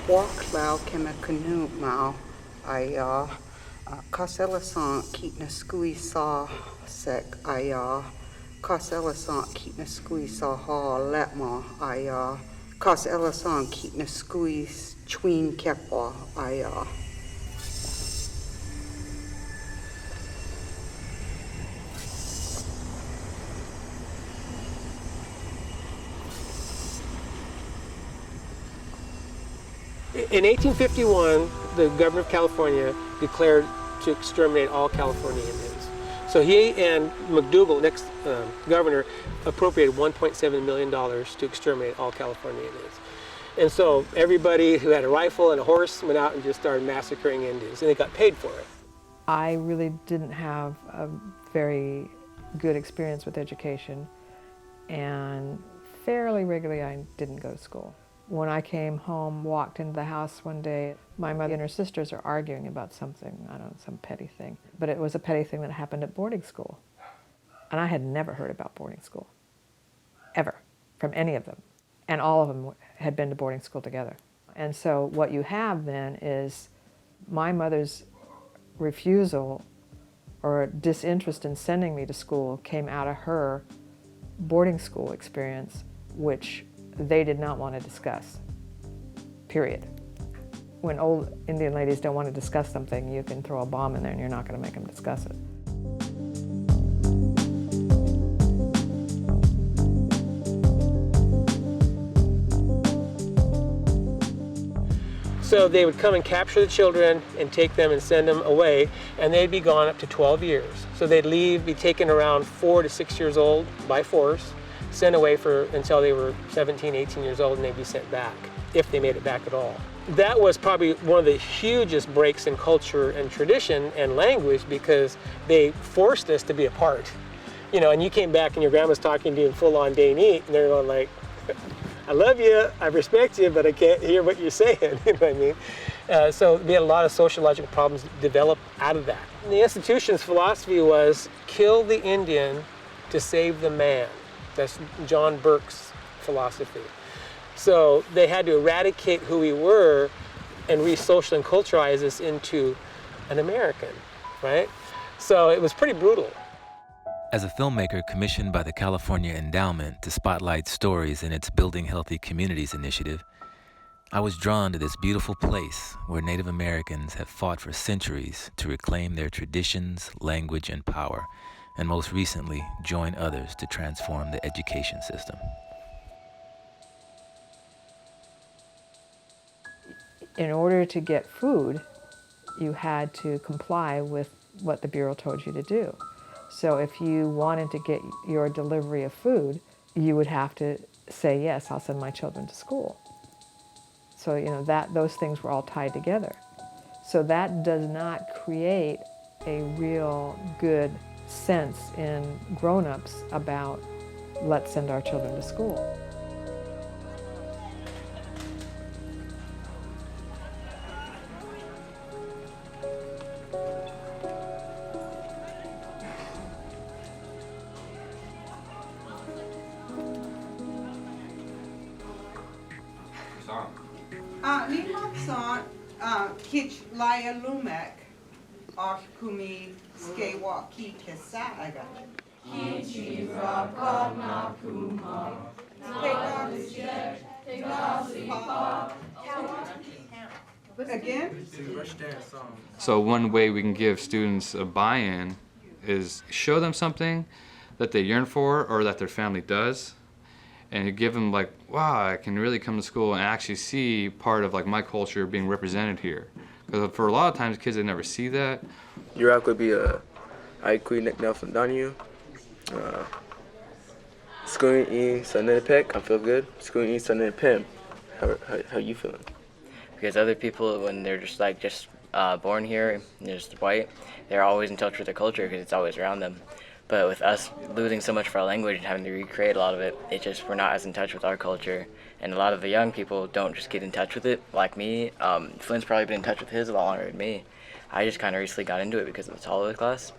walk lao kema canoe mau. Kaselasan kitna skui saw sek. Kaselasan kitna skui saw ha letma. Kaselasan kitna skui tween kepa. In 1851, the governor of California declared to exterminate all California Indians. So he and McDougal, next governor, appropriated $1.7 million to exterminate all California Indians. And so everybody who had a rifle and a horse went out and just started massacring Indians, and they got paid for it. I really didn't have a very good experience with education, and fairly regularly I didn't go to school. When I came home, walked into the house one day, my mother and her sisters are arguing about something, I don't know, some petty thing. But it was a petty thing that happened at boarding school. And I had never heard about boarding school, ever, from any of them. And all of them had been to boarding school together. And so what you have then is my mother's refusal or disinterest in sending me to school came out of her boarding school experience, which they did not want to discuss, period. When old Indian ladies don't want to discuss something, you can throw a bomb in there and you're not going to make them discuss it. So they would come and capture the children and take them and send them away, and they'd be gone up to 12 years. So they'd leave, be taken around 4 to 6 years old by force, sent away until they were 17, 18 years old, and they'd be sent back, if they made it back at all. That was probably one of the hugest breaks in culture and tradition and language, because they forced us to be apart. You know, and you came back and your grandma's talking to you in full-on Dane-eat, and they're going like, I love you, I respect you, but I can't hear what you're saying, you know what I mean? So we had a lot of sociological problems develop out of that. And the institution's philosophy was, kill the Indian to save the man. That's John Burke's philosophy. So they had to eradicate who we were and re-social and culturalize us into an American, right? So it was pretty brutal. As a filmmaker commissioned by the California Endowment to spotlight stories in its Building Healthy Communities initiative, I was drawn to this beautiful place where Native Americans have fought for centuries to reclaim their traditions, language, and power, and most recently, join others to transform the education system. In order to get food, you had to comply with what the Bureau told you to do. So if you wanted to get your delivery of food, you would have to say, yes, I'll send my children to school. So, you know, those things were all tied together. So that does not create a real good sense in grown-ups about, let's send our children to school. Kich Laya Lumek, Kumi Skewa Ki Kesaga. Kichi Rakana Kuma. Again? So one way we can give students a buy-in is show them something that they yearn for or that their family does, and you give them like, wow, I can really come to school and actually see part of like my culture being represented here. Because for a lot of times, kids, they never see that. Yurok would be a inequity nickname from Danu. School in Sunday Peck, I feel good. School in Sunday Pim, how you feeling? Because other people, when they're just born here, and they're just white, they're always in touch with their culture because it's always around them. But with us losing so much of our language and having to recreate a lot of it, we're not as in touch with our culture. And a lot of the young people don't just get in touch with it, like me. Flynn's probably been in touch with his a lot longer than me. I just kind of recently got into it because of the Tollywood class,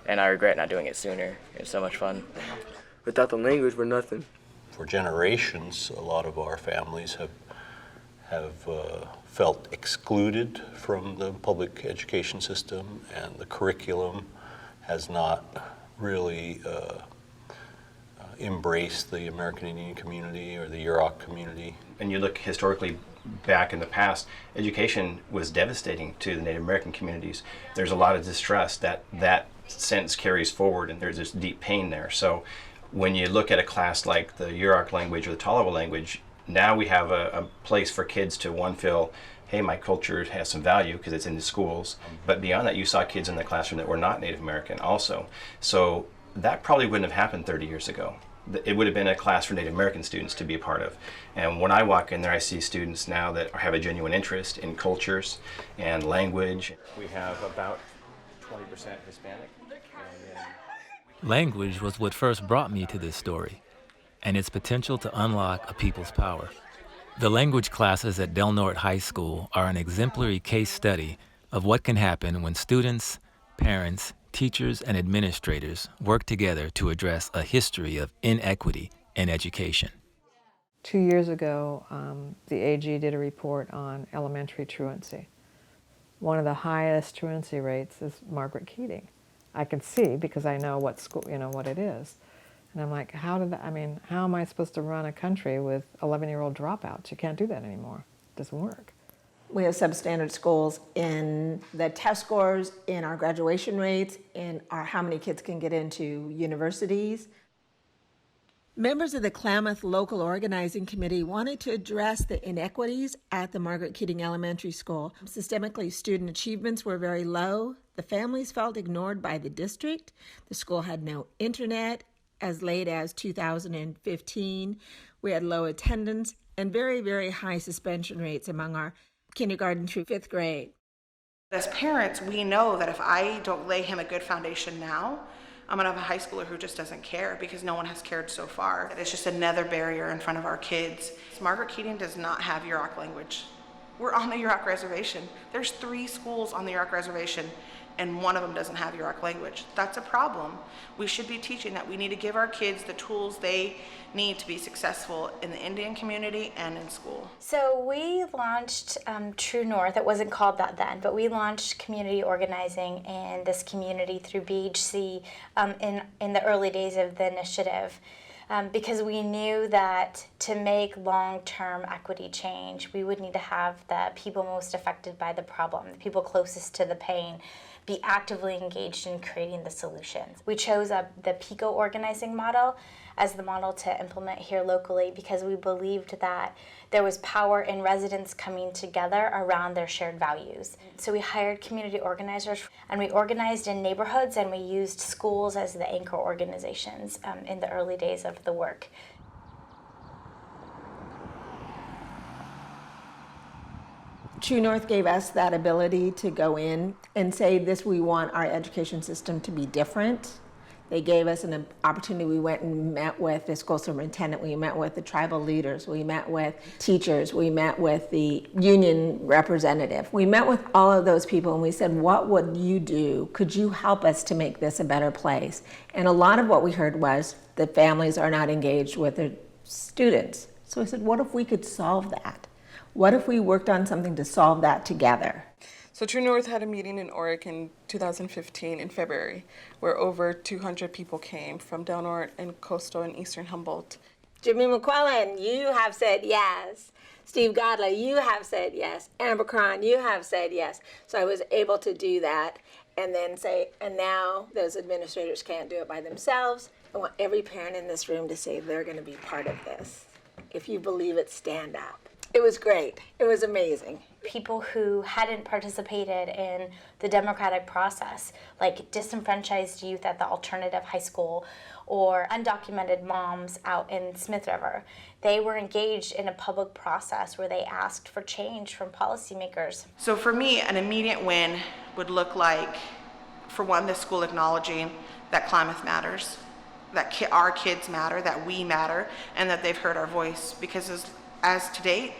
and I regret not doing it sooner. It was so much fun. Without the language, we're nothing. For generations, a lot of our families have felt excluded from the public education system, and the curriculum has not really embraced the American Indian community or the Yurok community. And you look historically back in the past, education was devastating to the Native American communities. There's a lot of distrust that sense carries forward, and there's this deep pain there. So when you look at a class like the Yurok language or the Tolowa language, now we have a place for kids to, one, feel, hey, my culture has some value because it's in the schools. But beyond that, you saw kids in the classroom that were not Native American also. So that probably wouldn't have happened 30 years ago. It would have been a class for Native American students to be a part of. And when I walk in there, I see students now that have a genuine interest in cultures and language. We have about 20% Hispanic. Language was what first brought me to this story, and its potential to unlock a people's power. The language classes at Del Norte High School are an exemplary case study of what can happen when students, parents, teachers, and administrators work together to address a history of inequity in education. 2 years ago, the AG did a report on elementary truancy. One of the highest truancy rates is Margaret Keating. I can see because I know what school, what it is. And I'm like, how am I supposed to run a country with 11-year-old dropouts? You can't do that anymore. It doesn't work. We have substandard schools in the test scores, in our graduation rates, in our how many kids can get into universities. Members of the Klamath Local Organizing Committee wanted to address the inequities at the Margaret Keating Elementary School. Systemically, student achievements were very low. The families felt ignored by the district. The school had no internet as late as 2015. We had low attendance and very, very high suspension rates among our kindergarten through 5th grade. As parents, we know that if I don't lay him a good foundation now, I'm gonna have a high schooler who just doesn't care because no one has cared so far. It's just another barrier in front of our kids. Margaret Keating does not have Yurok language. We're on the Yurok reservation. There's 3 schools on the Yurok reservation, and one of them doesn't have Yurok language. That's a problem. We should be teaching that. We need to give our kids the tools they need to be successful in the Indian community and in school. So we launched True North. It wasn't called that then, but we launched community organizing in this community through BHC in the early days of the initiative. Because we knew that to make long-term equity change, we would need to have the people most affected by the problem, the people closest to the pain, be actively engaged in creating the solutions. We chose the PICO organizing model as the model to implement here locally because we believed that there was power in residents coming together around their shared values. So we hired community organizers, and we organized in neighborhoods, and we used schools as the anchor organizations in the early days of the work. True North gave us that ability to go in and say this, we want our education system to be different. They gave us an opportunity. We went and met with the school superintendent. We met with the tribal leaders. We met with teachers. We met with the union representative. We met with all of those people, and we said, what would you do? Could you help us to make this a better place? And a lot of what we heard was that families are not engaged with their students. So I said, what if we could solve that? What if we worked on something to solve that together? So True North had a meeting in Oregon in 2015 in February where over 200 people came from Del Norte and Coastal and Eastern Humboldt. Jimmy McQuillan, you have said yes. Steve Godley, you have said yes. Amber Cron, you have said yes. So I was able to do that and then say, and now those administrators can't do it by themselves. I want every parent in this room to say they're going to be part of this. If you believe it, stand up. It was great. It was amazing. People who hadn't participated in the democratic process, like disenfranchised youth at the alternative high school or undocumented moms out in Smith River, they were engaged in a public process where they asked for change from policymakers. So for me, an immediate win would look like, for one, the school acknowledging that Klamath matters, that our kids matter, that we matter, and that they've heard our voice. Because as to date,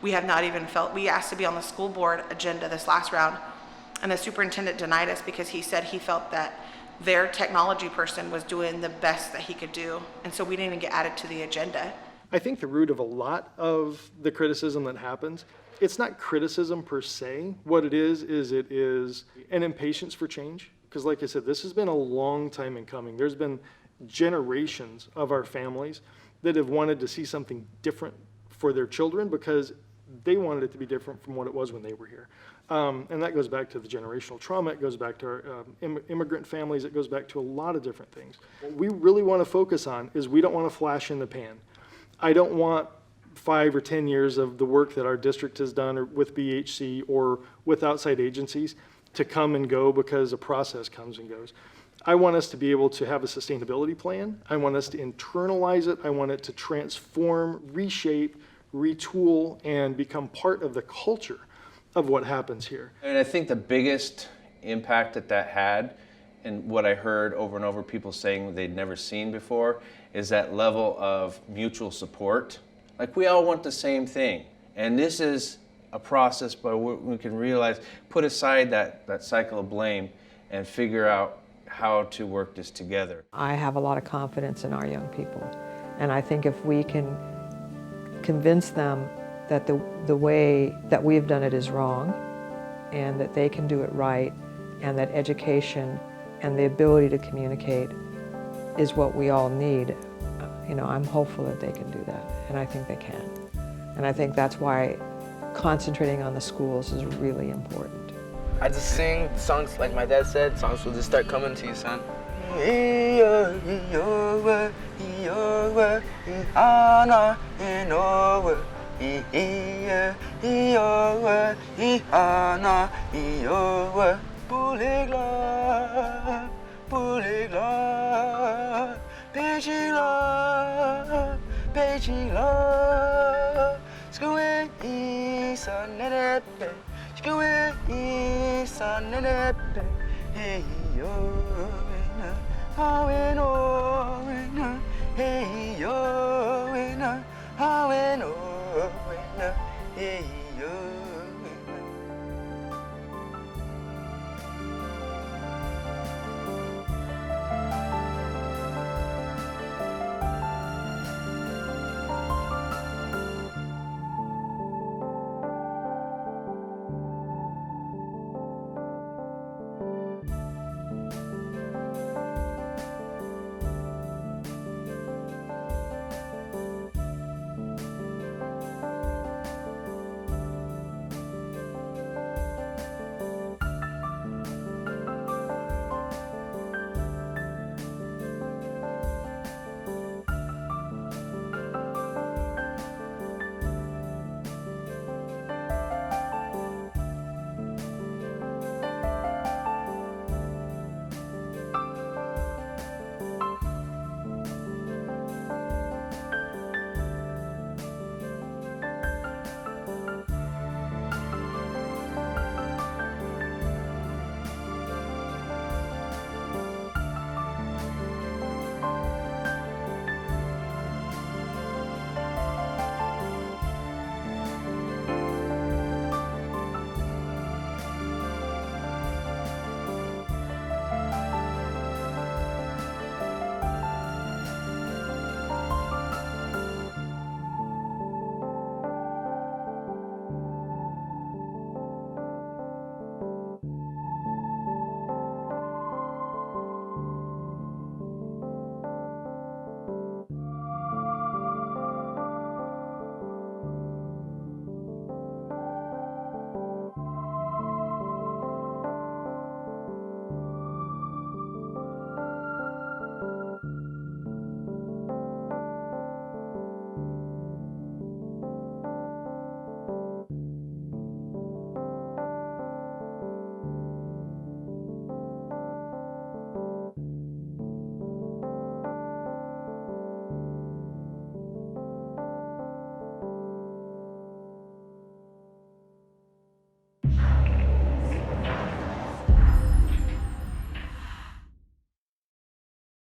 we have not even felt, we asked to be on the school board agenda this last round, and the superintendent denied us because he said he felt that their technology person was doing the best that he could do, and so we didn't even get added to the agenda. I think the root of a lot of the criticism that happens, it's not criticism per se. What it is an impatience for change. Because like I said, this has been a long time in coming. There's been generations of our families that have wanted to see something different for their children because they wanted it to be different from what it was when they were here. And that goes back to the generational trauma. It goes back to our immigrant families. It goes back to a lot of different things. What we really want to focus on is we don't want to flash in the pan. I don't want 5 or 10 years of the work that our district has done or with BHC or with outside agencies to come and go because a process comes and goes. I want us to be able to have a sustainability plan. I want us to internalize it. I want it to transform, reshape, retool, and become part of the culture of what happens here. And I think the biggest impact that had, and what I heard over and over people saying they'd never seen before, is that level of mutual support. Like, we all want the same thing. And this is a process where we can realize, put aside that cycle of blame and figure out how to work this together. I have a lot of confidence in our young people. And I think if we can convince them that the way that we've done it is wrong and that they can do it right, and that education and the ability to communicate is what we all need, I'm hopeful that they can do that, and I think they can. And I think that's why concentrating on the schools is really important. I just sing songs, like my dad said, songs will just start coming to you, son. Hey, yo,